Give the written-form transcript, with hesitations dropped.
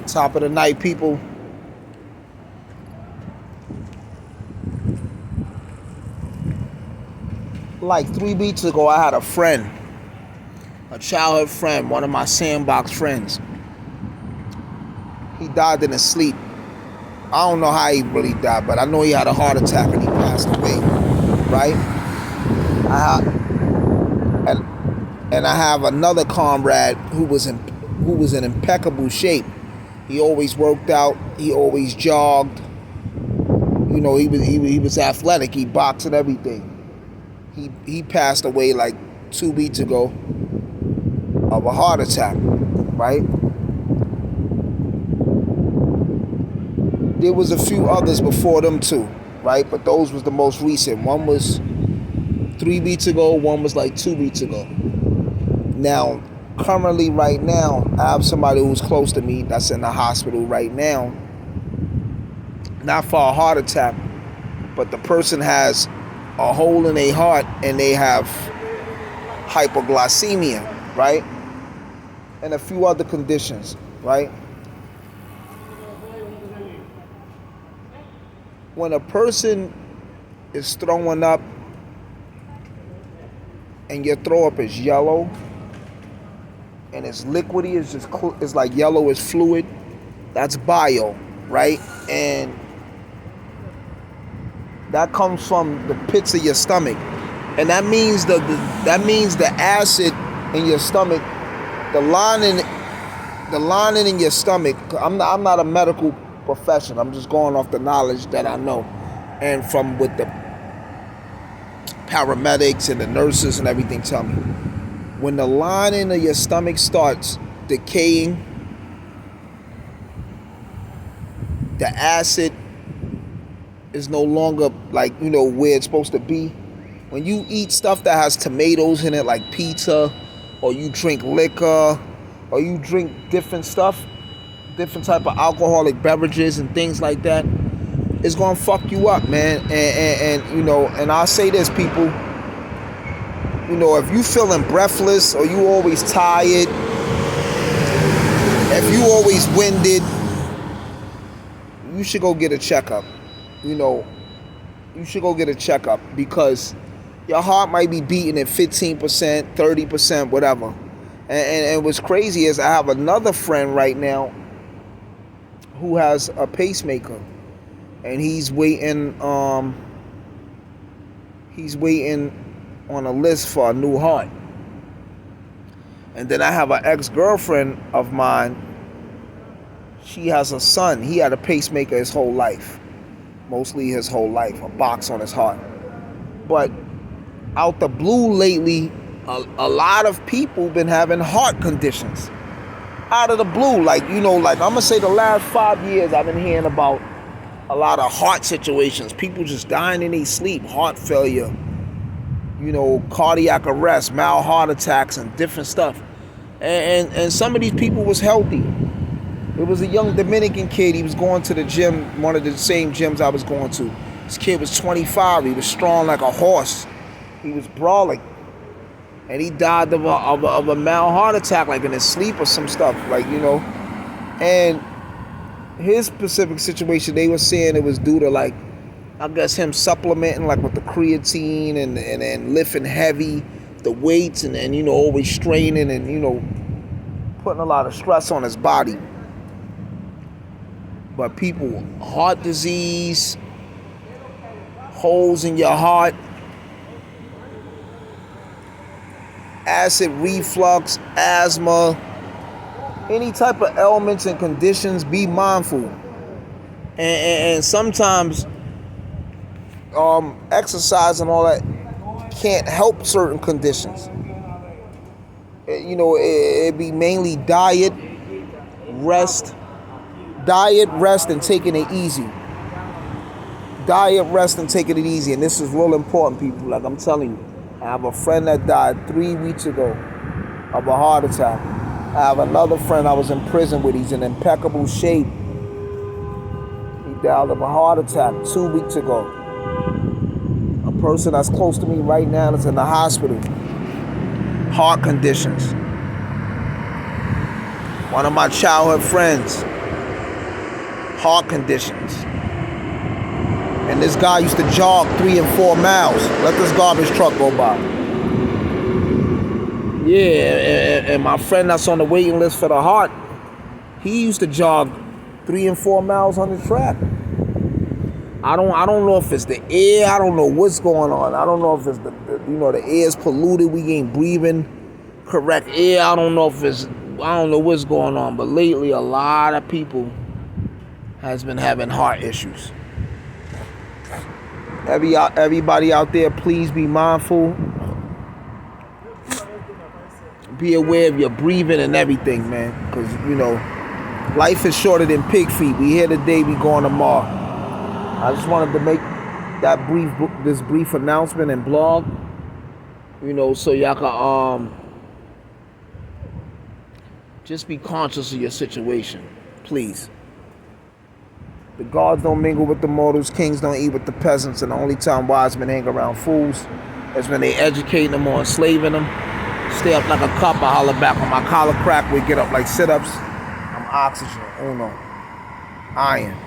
Top of the night, people. Like 3 weeks ago, I had a friend, a childhood friend, one of my sandbox friends. He died in his sleep. I don't know how he really died, but I know he had a heart attack and he passed away. Right? And I have another comrade who was in impeccable shape. He always worked out. He always jogged. You know, he was athletic. He boxed and everything. He passed away like 2 weeks ago of a heart attack. Right? There was a few others before them too, right? But those was the most recent. One was 3 weeks ago. One was like 2 weeks ago. Now, currently, right now, I have somebody who's close to me that's in the hospital right now. Not for a heart attack, but the person has a hole in their heart and they have hypoglycemia, right? And a few other conditions, right? When a person is throwing up and your throw up is yellow and it's liquidy, it's like yellow is fluid, that's bile, right? And that comes from the pits of your stomach, and that means the acid in your stomach, the lining in your stomach. I'm not a medical profession. I'm just going off the knowledge that I know, and from what the paramedics and the nurses and everything tell me. When the lining of your stomach starts decaying, the acid is no longer like, where it's supposed to be. When you eat stuff that has tomatoes in it, like pizza, or you drink liquor, or you drink different stuff, different type of alcoholic beverages and things like that, it's gonna fuck you up, man. And I'll say this, people. If you feeling breathless or you always tired, if you always winded, you should go get a checkup. You should go get a checkup, because your heart might be beating at 15%, 30%, whatever. And what's crazy is I have another friend right now who has a pacemaker, and he's waiting on a list for a new heart. And then I have an ex-girlfriend of mine. She has a son. He had a pacemaker his whole life. Mostly his whole life, a box on his heart. But out the blue lately, a lot of people been having heart conditions. Out of the blue, like I'm gonna say the last 5 years I've been hearing about a lot of heart situations. People just dying in their sleep, heart failure, cardiac arrest, mild heart attacks, and different stuff. And some of these people was healthy. It was a young Dominican kid. He was going to the gym, one of the same gyms I was going to. This kid was 25. He was strong like a horse. He was brawling. And he died of a mild heart attack, like in his sleep or some stuff, And his specific situation, they were saying it was due to, like, I guess him supplementing, like, with the creatine and lifting heavy, the weights, and always straining and, putting a lot of stress on his body. But people, heart disease, holes in your heart, acid reflux, asthma, any type of ailments and conditions, be mindful. And sometimes exercise and all that can't help certain conditions. It be mainly diet, rest, and taking it easy. Diet, rest, and taking it easy. And this is real important, people. Like I'm telling you, I have a friend that died 3 weeks ago of a heart attack. I have another friend I was in prison with. He's in impeccable shape. He died of a heart attack 2 weeks ago. A person that's close to me right now is in the hospital. Heart conditions. One of my childhood friends, heart conditions. And this guy used to jog 3 and 4 miles. Let this garbage truck go by. Yeah, and my friend that's on the waiting list for the heart, he used to jog 3 and 4 miles on the track. I don't know if it's the air. I don't know what's going on. I don't know if it's the the air is polluted. We ain't breathing correct air. I don't know what's going on. But lately, a lot of people has been having heart issues. Everybody out there, please be mindful. Be aware of your breathing and everything, man. Because, life is shorter than pig feet. We here today, we going tomorrow. I just wanted to make this brief announcement and blog, so y'all can just be conscious of your situation, please. The gods don't mingle with the mortals, kings don't eat with the peasants, and the only time wise men hang around fools is when they educating them or enslaving them. Stay up like a cup, I holler back on my collar crack, we get up like sit-ups. I'm oxygen, uno, iron.